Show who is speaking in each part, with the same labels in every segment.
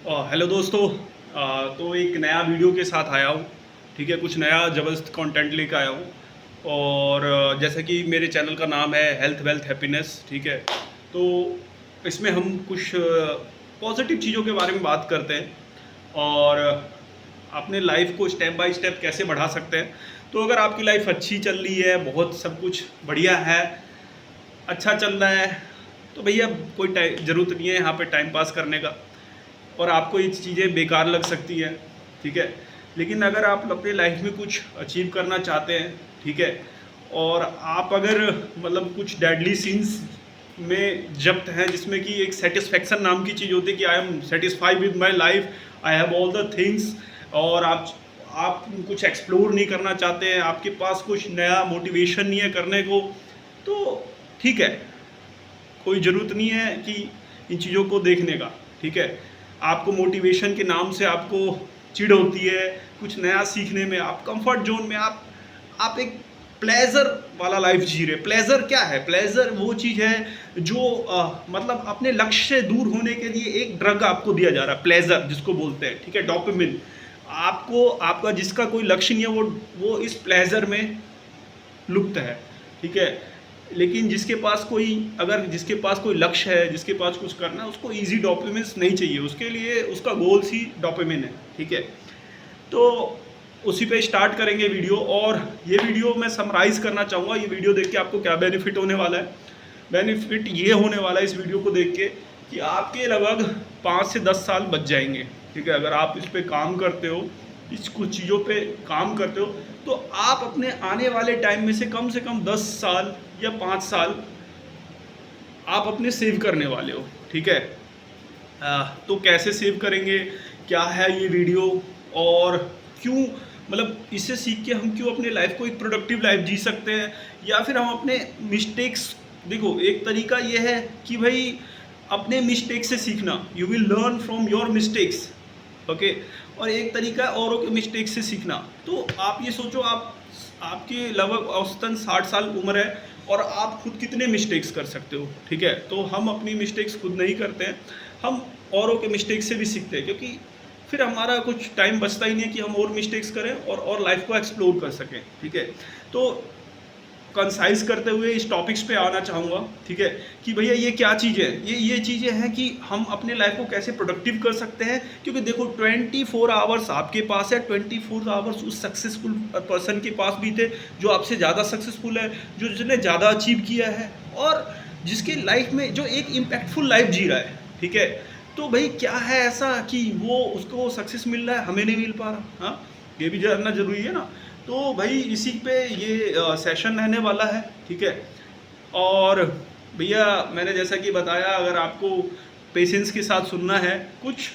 Speaker 1: Hello दोस्तों। तो एक नया वीडियो के साथ आया हूँ। ठीक है, कुछ नया ज़बरदस्त कंटेंट लेकर आया हूँ। और जैसे कि मेरे चैनल का नाम है हेल्थ वेल्थ हैप्पीनेस। ठीक है, तो इसमें हम कुछ पॉजिटिव चीज़ों के बारे में बात करते हैं और अपने लाइफ को स्टेप बाय स्टेप कैसे बढ़ा सकते हैं। तो अगर आपकी लाइफ अच्छी चल रही है, बहुत सब कुछ बढ़िया है, अच्छा चल रहा है, तो भैया कोई ज़रूरत नहीं है यहाँ पे टाइम पास करने का और आपको ये चीज़ें बेकार लग सकती है। ठीक है, लेकिन अगर आप अपनी लाइफ में कुछ अचीव करना चाहते हैं, ठीक है, और आप अगर मतलब कुछ डेडली सीन्स में जब्त हैं जिसमें कि एक सेटिस्फेक्शन नाम की चीज़ होती है कि I am satisfied with my life, I have all the things, और आप कुछ एक्सप्लोर नहीं करना चाहते हैं, आपके पास कुछ नया मोटिवेशन नहीं है करने को, तो ठीक है, कोई ज़रूरत नहीं है कि इन चीज़ों को देखने का। ठीक है, आपको मोटिवेशन के नाम से आपको चिढ़ होती है कुछ नया सीखने में, आप कंफर्ट जोन में आप एक प्लेजर वाला लाइफ जी रहे। प्लेजर क्या है? प्लेजर वो चीज़ है जो मतलब अपने लक्ष्य से दूर होने के लिए एक ड्रग आपको दिया जा रहा है, प्लेजर जिसको बोलते हैं। ठीक है, डोपामिन। आपको आपका जिसका कोई लक्ष्य नहीं है वो इस प्लेजर में लुप्त है। ठीक है, लेकिन जिसके पास कोई लक्ष्य है, जिसके पास कुछ करना है, उसको इजी डोपामिन नहीं चाहिए, उसके लिए उसका गोल्स ही डोपामिन है। ठीक है, तो उसी पे स्टार्ट करेंगे वीडियो। और ये वीडियो मैं समराइज करना चाहूँगा, ये वीडियो देख के आपको क्या बेनिफिट होने वाला है। बेनिफिट ये होने वाला है इस वीडियो को देख के कि आपके लगभग 5 से 10 साल बच जाएंगे। ठीक है, अगर आप इस पर काम करते हो, इस कुछ चीज़ों पे काम करते हो, तो आप अपने आने वाले टाइम में से कम 10 साल या 5 साल आप अपने सेव करने वाले हो। ठीक है, तो कैसे सेव करेंगे, क्या है ये वीडियो, और क्यों, मतलब इससे सीख के हम क्यों अपने लाइफ को एक प्रोडक्टिव लाइफ जी सकते हैं, या फिर हम अपने मिस्टेक्स, देखो एक तरीका ये है कि भाई अपने मिस्टेक से सीखना, you will learn from your mistakes. Okay, और एक तरीका है औरों के मिस्टेक से सीखना। तो आप ये सोचो, आपके लगभग औसतन 60 साल उम्र है और आप खुद कितने मिस्टेक्स कर सकते हो। ठीक है, तो हम अपनी मिस्टेक्स खुद नहीं करते हैं, हम औरों के मिस्टेक से भी सीखते हैं, क्योंकि फिर हमारा कुछ टाइम बचता ही नहीं है कि हम और मिस्टेक्स करें और लाइफ को एक्सप्लोर कर सकें। ठीक है, तो कंसाइज करते हुए इस टॉपिक्स पे आना चाहूँगा। ठीक है, कि भैया ये क्या चीज़ है, ये चीज़ें हैं कि हम अपने लाइफ को कैसे प्रोडक्टिव कर सकते हैं। क्योंकि देखो 24 आवर्स आपके पास है, 24 आवर्स उस सक्सेसफुल पर्सन के पास भी थे जो आपसे ज़्यादा सक्सेसफुल है, जो जिसने ज़्यादा अचीव किया है, और जिसके लाइफ में जो एक इम्पैक्टफुल लाइफ जी रहा है। ठीक है, तो भाई क्या है ऐसा कि वो उसको सक्सेस मिल रहा है, हमें नहीं मिल पा रहा। हाँ, ये भी जानना जरूरी है ना। तो भाई इसी पे ये सेशन रहने वाला है। ठीक है, और भैया मैंने जैसा कि बताया, अगर आपको पेशेंस के साथ सुनना है कुछ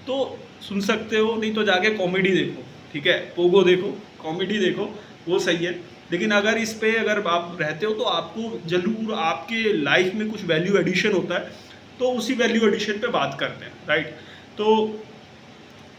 Speaker 1: तो सुन सकते हो, नहीं तो जाके कॉमेडी देखो। ठीक है, पोगो देखो, कॉमेडी देखो, वो सही है। लेकिन अगर आप रहते हो तो आपको जरूर आपके लाइफ में कुछ वैल्यू एडिशन होता है, तो उसी वैल्यू एडिशन पे बात करते हैं। राइट, तो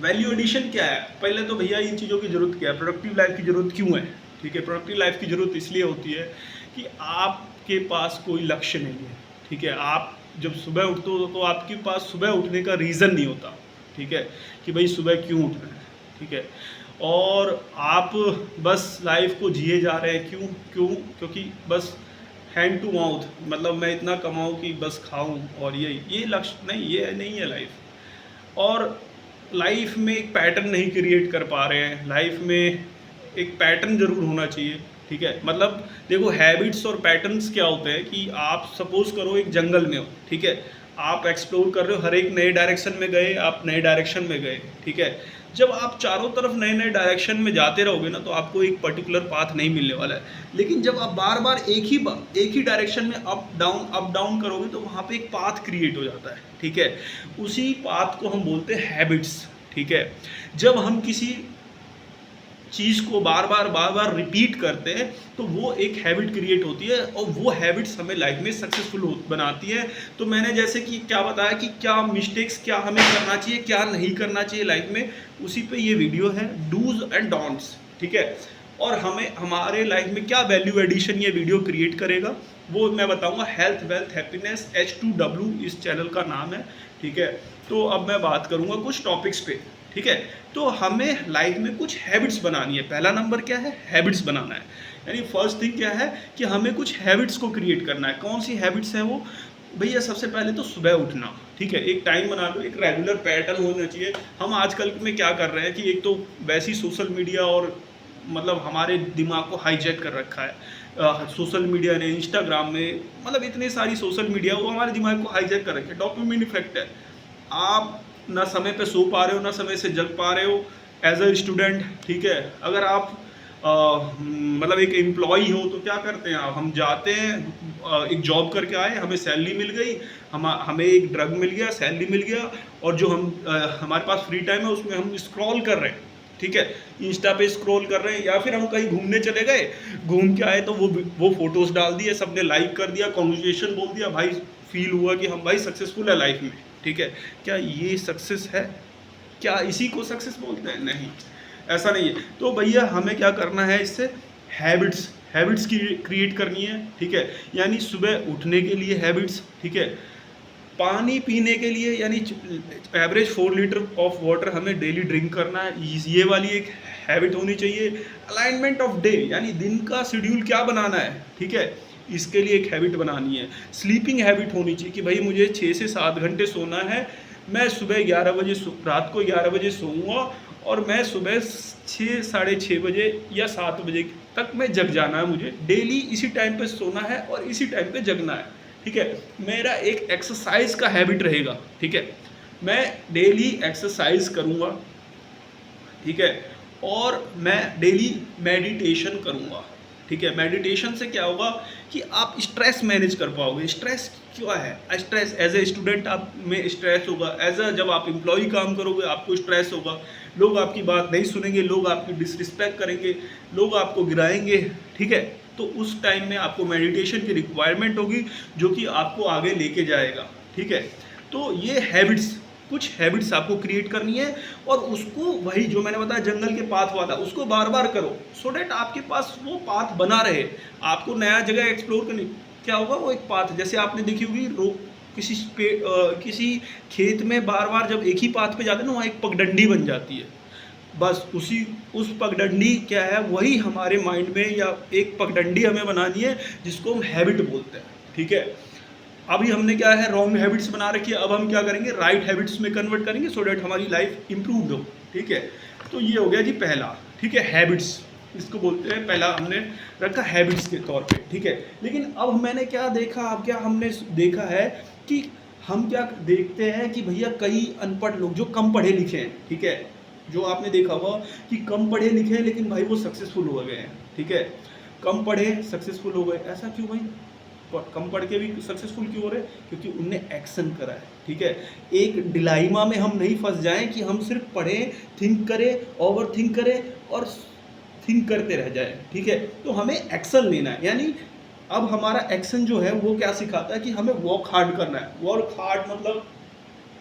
Speaker 1: वैल्यू एडिशन क्या है? पहले तो भैया इन चीज़ों की ज़रूरत क्या है, प्रोडक्टिव लाइफ की ज़रूरत क्यों है? ठीक है, प्रोडक्टिव लाइफ की ज़रूरत इसलिए होती है कि आपके पास कोई लक्ष्य नहीं है। ठीक है, आप जब सुबह उठते हो तो आपके पास सुबह उठने का रीज़न नहीं होता। ठीक है, कि भाई सुबह क्यों उठना है। ठीक है, और आप बस लाइफ को जिए जा रहे हैं। क्यों क्यों क्योंकि बस हैंड टू माउथ, मतलब मैं इतना कमाऊँ कि बस खाऊं, और ये लक्ष्य नहीं, ये नहीं है लाइफ। और लाइफ में एक पैटर्न नहीं क्रिएट कर पा रहे हैं। लाइफ में एक पैटर्न ज़रूर होना चाहिए। ठीक है, मतलब देखो हैबिट्स और पैटर्न्स क्या होते हैं कि आप सपोज करो एक जंगल में हो। ठीक है, आप एक्सप्लोर कर रहे हो, हर एक नए डायरेक्शन में गए, आप नए डायरेक्शन में गए। ठीक है, जब आप चारों तरफ नए नए डायरेक्शन में जाते रहोगे ना, तो आपको एक पर्टिकुलर पाथ नहीं मिलने वाला है। लेकिन जब आप बार बार एक ही डायरेक्शन में अप डाउन करोगे, तो वहाँ पे एक पाथ क्रिएट हो जाता है। ठीक है, उसी पाथ को हम बोलते हैं हैबिट्स। ठीक है, जब हम किसी चीज़ को बार बार रिपीट करते हैं, तो वो एक हैबिट क्रिएट होती है, और वो हैबिट्स हमें लाइफ में सक्सेसफुल बनाती है। तो मैंने जैसे कि क्या बताया कि क्या मिस्टेक्स, क्या हमें करना चाहिए, क्या नहीं करना चाहिए लाइफ में, उसी पे ये वीडियो है, डूज एंड डोंट्स। ठीक है, और हमें हमारे लाइफ में क्या वैल्यू एडिशन ये वीडियो क्रिएट करेगा, वो मैं बताऊंगा। हेल्थ वेल्थ हैप्पीनेस H2W इस चैनल का नाम है। ठीक है, तो अब मैं बात करूँगा कुछ टॉपिक्स पे, ठीक है। तो हमें लाइफ में कुछ हैबिट्स बनानी है। पहला नंबर क्या है? हैबिट्स बनाना है। यानी फर्स्ट थिंग क्या है कि हमें कुछ हैबिट्स को क्रिएट करना है। कौन सी हैबिट्स हैं वो? भैया सबसे पहले तो सुबह उठना, ठीक है। एक टाइम बना लो, एक रेगुलर पैटर्न होना चाहिए। हम आजकल में क्या कर रहे हैं कि एक तो वैसी सोशल मीडिया और मतलब हमारे दिमाग को हाईजैक कर रखा है सोशल मीडिया ने, इंस्टाग्राम में, मतलब इतनी सारी सोशल मीडिया वो हमारे दिमाग को हाईजैक कर रखे है। डोपामिन इफेक्ट है। आप ना समय पे सो पा रहे हो, ना समय से जग पा रहे हो एज अ स्टूडेंट, ठीक है। अगर आप मतलब एक एम्प्लॉई हो तो क्या करते हैं आप? हम जाते हैं एक जॉब करके आए, हमें सैलरी मिल गई, हमें एक ड्रग मिल गया, सैलरी मिल गया, और जो हमारे पास फ्री टाइम है उसमें हम स्क्रॉल कर रहे हैं, ठीक है। इंस्टा पे स्क्रॉल कर रहे हैं, या फिर हम कहीं घूमने चले गए, घूम के आए तो वो फोटोज़ डाल दिए, सबने लाइक कर दिया, कॉन्ग्रेचुलेशन बोल दिया, भाई फील हुआ कि हम भाई सक्सेसफुल है लाइफ में, ठीक है। क्या ये सक्सेस है? क्या इसी को सक्सेस बोलते हैं? नहीं, ऐसा नहीं है। तो भैया हमें क्या करना है, इससे हैबिट्स की क्रिएट करनी है, ठीक है। यानी सुबह उठने के लिए हैबिट्स, ठीक है। पानी पीने के लिए यानी एवरेज 4 लीटर ऑफ वाटर हमें डेली ड्रिंक करना है, ये वाली एक हैबिट होनी चाहिए। अलाइनमेंट ऑफ डे यानी दिन का शेड्यूल क्या बनाना है, ठीक है, इसके लिए एक हैबिट बनानी है। स्लीपिंग हैबिट होनी चाहिए कि भाई मुझे 6 से 7 घंटे सोना है, मैं सुबह 11 बजे रात को 11 बजे सोऊंगा, और मैं सुबह 6 साढ़े 6 बजे या 7 बजे तक मैं जग जाना है। मुझे डेली इसी टाइम पे सोना है और इसी टाइम पे जगना है, ठीक है। मेरा एक एक्सरसाइज का हैबिट रहेगा, ठीक है। मैं डेली एक्सरसाइज करूँगा, ठीक है, और मैं डेली मेडिटेशन करूँगा, ठीक है। मेडिटेशन से क्या होगा कि आप स्ट्रेस मैनेज कर पाओगे। स्ट्रेस क्या है? स्ट्रेस एज ए स्टूडेंट आप में स्ट्रेस होगा, एज अ जब आप एम्प्लॉय काम करोगे आपको स्ट्रेस होगा, लोग आपकी बात नहीं सुनेंगे, लोग आपकी डिसरिस्पेक्ट करेंगे, लोग आपको गिराएंगे, ठीक है। तो उस टाइम में आपको मेडिटेशन की रिक्वायरमेंट होगी जो कि आपको आगे लेके जाएगा, ठीक है। तो ये कुछ हैबिट्स आपको क्रिएट करनी है, और उसको वही जो मैंने बताया जंगल के पाथ वाला, उसको बार बार करो, सो डैट आपके पास वो पाथ बना रहे। आपको नया जगह एक्सप्लोर करनी, क्या होगा वो एक पाथ, जैसे आपने देखी होगी किसी खेत में बार बार जब एक ही पाथ पे जाते हैं ना, वहाँ एक पगडंडी बन जाती है। बस उस पगडंडी क्या है, वही हमारे माइंड में, या एक पगडंडी हमें बनानी है जिसको हम हैबिट बोलते हैं, ठीक है। अभी हमने क्या है, रॉन्ग हैबिट्स बना रखी है, अब हम क्या करेंगे, राइट हैबिट्स में कन्वर्ट करेंगे, सो डैट हमारी लाइफ इंप्रूव हो, ठीक है। तो ये हो गया जी पहला, ठीक है, हैबिट्स, इसको बोलते हैं। पहला हमने रखा हैबिट्स के तौर पे, ठीक है। लेकिन अब मैंने क्या देखा, अब क्या हमने देखा है कि हम क्या देखते हैं कि भैया कई अनपढ़ लोग जो कम पढ़े लिखे हैं, ठीक है, जो आपने देखा होगा कि कम पढ़े लिखे हैं लेकिन भाई वो सक्सेसफुल हो गए हैं, ठीक है। कम पढ़े सक्सेसफुल हो गए, ऐसा क्यों भाई? कम पढ़ के भी सक्सेसफुल क्यों हो रहे? क्योंकि उनने एक्शन करा है, ठीक है। एक डिलाइमा में हम नहीं फंस जाएं कि हम सिर्फ पढ़ें, थिंक करें, ओवर थिंक करें और थिंक करते रह जाए, ठीक है। तो हमें एक्शन लेना है। यानी अब हमारा एक्शन जो है वो क्या सिखाता है कि हमें वर्क हार्ड करना है। वर्क हार्ड मतलब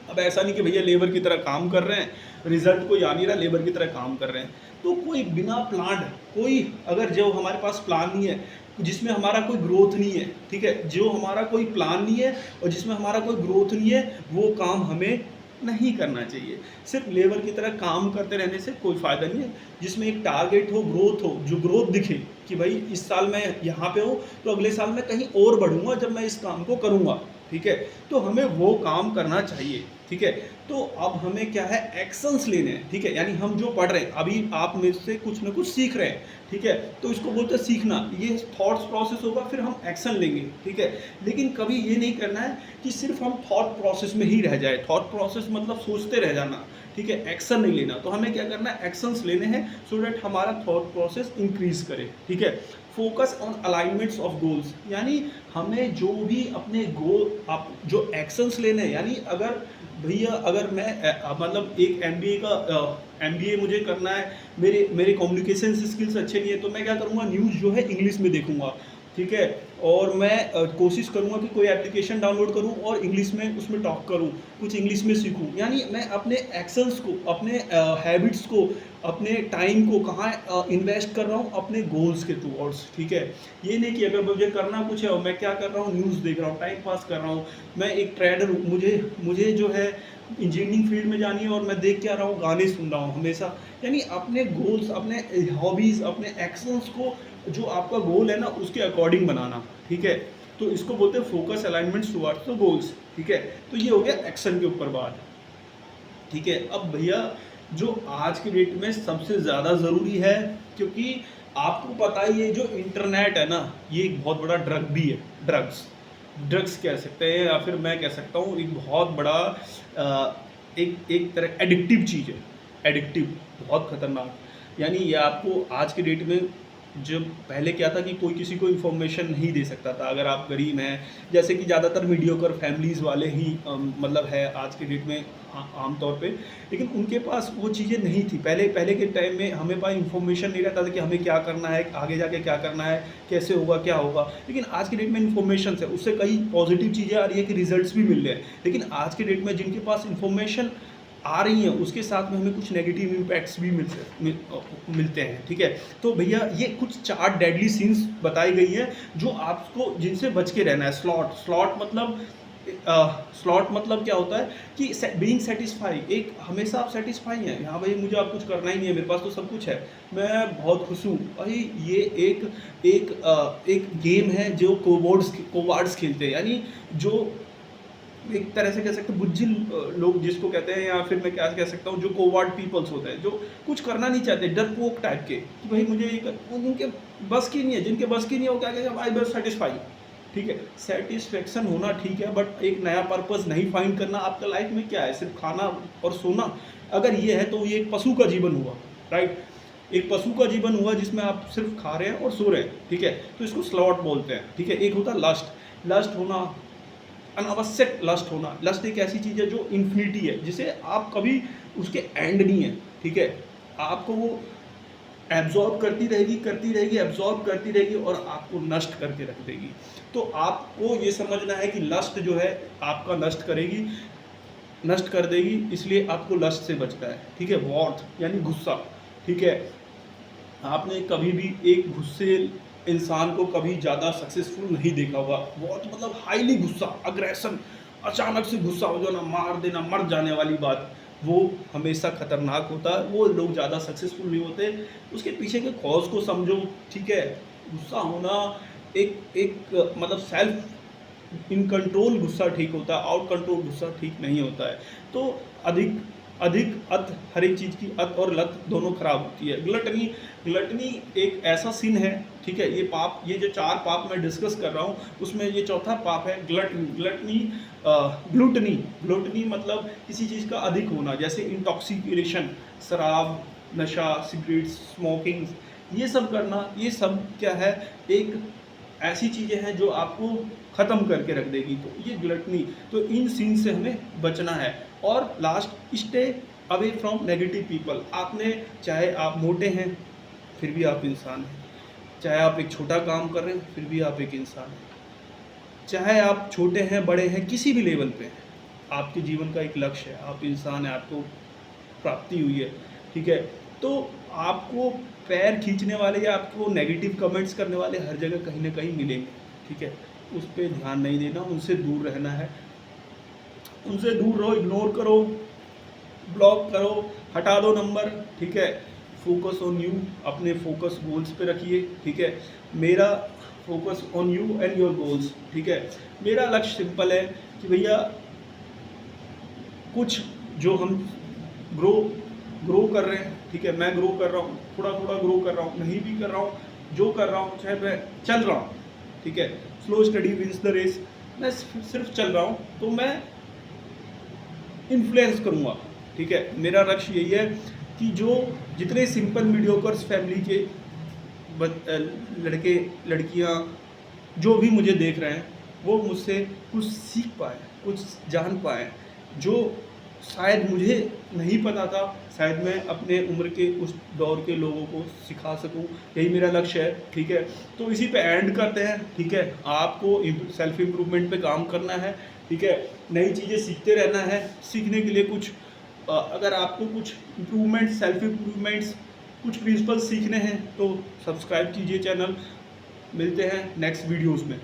Speaker 1: अब ऐसा नहीं कि भैया लेबर की तरह काम कर रहे हैं, रिजल्ट कोई आ नहीं रहा, लेबर की तरह काम कर रहे हैं। तो कोई बिना प्लान, कोई अगर जो हमारे पास प्लान नहीं है, जिसमें हमारा कोई ग्रोथ नहीं है, ठीक है, जो हमारा कोई प्लान नहीं है और जिसमें हमारा कोई ग्रोथ नहीं है, वो काम हमें नहीं करना चाहिए। सिर्फ लेबर की तरह काम करते रहने से कोई फ़ायदा नहीं है। जिसमें एक टारगेट हो, ग्रोथ हो, जो ग्रोथ दिखे कि भाई इस साल मैं यहाँ पे हूँ तो अगले साल मैं कहीं और बढ़ूँगा जब मैं इस काम को करूँगा, ठीक है। तो हमें वो काम करना चाहिए, ठीक है। तो अब हमें क्या है, एक्शंस लेने हैं, ठीक है। यानी हम जो पढ़ रहे हैं, अभी आप में से कुछ ना कुछ सीख रहे हैं, ठीक है, तो इसको बोलते हैं सीखना। ये थॉट्स प्रोसेस होगा, फिर हम एक्शन लेंगे, ठीक है। लेकिन कभी ये नहीं करना है कि सिर्फ हम थॉट प्रोसेस में ही रह जाए। थॉट प्रोसेस मतलब सोचते रह जाना, ठीक है, एक्शन नहीं लेना। तो हमें क्या करना है, एक्शंस लेने हैं, सो डैट हमारा थॉट प्रोसेस इंक्रीज करे, ठीक है। Focus on alignments of goals, यानी हमें जो भी अपने गोल, आप जो एक्शंस लेने हैं, यानी अगर भैया अगर मैं मतलब एक MBA मुझे करना है, मेरे कम्युनिकेशन स्किल्स अच्छे नहीं है, तो मैं क्या करूँगा, न्यूज़ जो है इंग्लिश में देखूँगा, ठीक है, और मैं कोशिश करूँगा कि कोई एप्लीकेशन डाउनलोड करूँ और इंग्लिश में उसमें टॉक करूँ, कुछ इंग्लिश में सीखूँ। यानी मैं अपने एक्शंस को, अपने हैबिट्स को, अपने टाइम को कहाँ इन्वेस्ट कर रहा हूँ, अपने गोल्स के टुवर्ड्स, ठीक है। ये नहीं कि अगर मुझे करना कुछ है और मैं क्या कर रहा हूँ, न्यूज़ देख रहा हूँ, टाइम पास कर रहा हूँ। मैं एक ट्रेडर हूँ, मुझे मुझे जो है इंजीनियरिंग फील्ड में जानी है और मैं देख क्या रहा हूँ, गाने सुन रहा हूँ हमेशा। यानी अपने गोल्स, अपने हॉबीज़, अपने एक्शंस को, जो आपका गोल है ना, उसके अकॉर्डिंग बनाना, ठीक है। तो इसको बोलते हैं focus alignments towards the goals, ठीक है। तो ये हो गया एक्शन के ऊपर बात, ठीक है। अब भैया जो आज के डेट में सबसे ज़्यादा ज़रूरी है, क्योंकि आपको पता ही है जो इंटरनेट है ना, ये एक बहुत बड़ा ड्रग भी है। ड्रग्स कह सकते हैं, या फिर मैं कह सकता हूँ एक बहुत बड़ा एक एक तरह एडिक्टिव चीज़ है। एडिक्टिव, बहुत खतरनाक। यानी ये आपको आज के डेट में, जब पहले क्या था कि कोई किसी को इन्फॉर्मेशन नहीं दे सकता था अगर आप गरीब हैं, जैसे कि ज़्यादातर मीडियोकर फैमिलीज़ वाले ही मतलब है आज के डेट में आमतौर पे। लेकिन उनके पास वो चीज़ें नहीं थी। पहले के टाइम में हमें पास इन्फॉर्मेशन नहीं रहता था कि हमें क्या करना है, आगे जाके क्या करना है, कैसे होगा, क्या होगा। लेकिन आज के डेट में इन्फॉर्मेशन है, उससे कई पॉजिटिव चीज़ें आ रही है कि रिजल्ट्स भी मिल रहे हैं। लेकिन आज के डेट में जिनके पास इन्फॉर्मेशन आ रही हैं, उसके साथ में हमें कुछ नेगेटिव इम्पैक्ट्स भी मिलते हैं, ठीक है। तो भैया ये कुछ 4 डेडली सीन्स बताई गई हैं जो आपको, जिनसे बच के रहना है। स्लॉट मतलब क्या होता है कि बीइंग सेटिस्फाई, एक हमेशा आप सेटिस्फाई हैं, हाँ भाई मुझे अब कुछ करना ही नहीं है, मेरे पास तो सब कुछ है, मैं बहुत खुश हूँ भाई। ये एक गेम है जो कोवार्ड्स खेलते हैं, यानी जो एक तरह से कह सकते हैं बुज्जिल लोग जिसको कहते हैं, या फिर मैं क्या कह सकता हूँ, जो कोवार्ड पीपल्स होते हैं, जो कुछ करना नहीं चाहते, डरपोक टाइप के, कि भाई मुझे उनके बस की नहीं है, जिनके बस की नहीं है वो क्या कहेंगे, भाई बस सेटिस्फाई, ठीक है। सेटिस्फेक्शन होना ठीक है, बट एक नया पर्पस नहीं फाइंड करना। आपका लाइफ में क्या है, सिर्फ खाना और सोना? अगर ये है तो ये एक पशु का जीवन हुआ, राइट। एक पशु का जीवन हुआ जिसमें आप सिर्फ खा रहे हैं और सो रहे हैं, ठीक है। तो इसको स्लॉट बोलते हैं, ठीक है। एक होता है लस्ट होना, अनावश्यक लस्ट होना। लस्ट एक ऐसी चीज़ है जो इन्फिनिटी है, जिसे आप कभी, उसके एंड नहीं है, ठीक है। आपको वो एब्जॉर्ब करती रहेगी एब्जॉर्ब करती रहेगी और आपको नष्ट करके रख देगी। तो आपको ये समझना है कि लस्ट जो है आपका नष्ट कर देगी, इसलिए आपको लस्ट से बचना है, ठीक है। वॉर्थ यानी गुस्सा, ठीक है। आपने कभी भी एक गुस्से इंसान को कभी ज़्यादा सक्सेसफुल नहीं देखा होगा। बहुत मतलब हाईली गुस्सा, अग्रेशन, अचानक से गुस्सा हो जाना, मार देना, मर जाने वाली बात, वो हमेशा खतरनाक होता है। वो लोग ज़्यादा सक्सेसफुल नहीं होते। उसके पीछे के कॉज को समझो, ठीक है। गुस्सा होना एक मतलब सेल्फ इन कंट्रोल गुस्सा ठीक होता है, आउट कंट्रोल गुस्सा ठीक नहीं होता है। तो अधिक अधिक अत, हर एक चीज़ की अत और लत दोनों खराब होती है। ग्लटनी एक ऐसा सीन है, ठीक है। ये पाप, ये जो 4 पाप मैं डिस्कस कर रहा हूँ, उसमें ये चौथा पाप है ग्लूटनी मतलब किसी चीज़ का अधिक होना, जैसे इंटॉक्सिकेशन, शराब, नशा, सिगरेट, स्मोकिंग, ये सब करना। ये सब क्या है, एक ऐसी चीज़ें हैं जो आपको ख़त्म करके रख देगी। तो ये ग्लटनी, तो इन सीन से हमें बचना है। और last, stay away from negative people. आपने, चाहे आप मोटे हैं फिर भी आप इंसान हैं, चाहे आप एक छोटा काम कर रहे हैं फिर भी आप एक इंसान हैं, चाहे आप छोटे हैं बड़े हैं, किसी भी लेवल पे आपके जीवन का एक लक्ष्य है, आप इंसान हैं, आपको प्राप्ति हुई है, ठीक है। तो आपको पैर खींचने वाले या आपको नेगेटिव कमेंट्स करने वाले हर जगह कहीं ना कहीं मिलेंगे, ठीक है। उस पर ध्यान नहीं देना, उनसे दूर रहना है, उनसे दूर रहो, इग्नोर करो, ब्लॉक करो, हटा दो नंबर, ठीक है। फोकस ऑन यू, अपने फोकस गोल्स पे रखिए, ठीक है। मेरा focus on you and your goals, ठीक है। मेरा लक्ष्य सिंपल है कि भैया कुछ जो हम ग्रो कर रहे हैं, ठीक है। मैं ग्रो कर रहा हूँ, थोड़ा ग्रो कर रहा हूँ, नहीं भी कर रहा हूँ, जो कर रहा हूँ, चाहे मैं चल रहा हूँ, ठीक है। Slow study wins the race. मैं सिर्फ चल रहा हूँ तो मैं इन्फ्लुएंस करूँगा, ठीक है। मेरा लक्ष्य यही है कि जो जितने सिंपल मीडियोकर्स फैमिली के लड़के लड़कियाँ जो भी मुझे देख रहे हैं, वो मुझसे कुछ सीख पाए, कुछ जान पाए, जो शायद मुझे नहीं पता था, शायद मैं अपने उम्र के उस दौर के लोगों को सिखा सकूं, यही मेरा लक्ष्य है। ठीक है, तो इसी पे एंड करते हैं। ठीक है, आपको सेल्फ इम्प्रूवमेंट पे काम करना है। ठीक है, नई चीज़ें सीखते रहना है। सीखने के लिए कुछ अगर आपको कुछ इम्प्रूवमेंट, सेल्फ इम्प्रूवमेंट्स, कुछ प्रिंसिपल सीखने हैं तो सब्सक्राइब कीजिए चैनल। मिलते हैं नेक्स्ट वीडियोज़ में।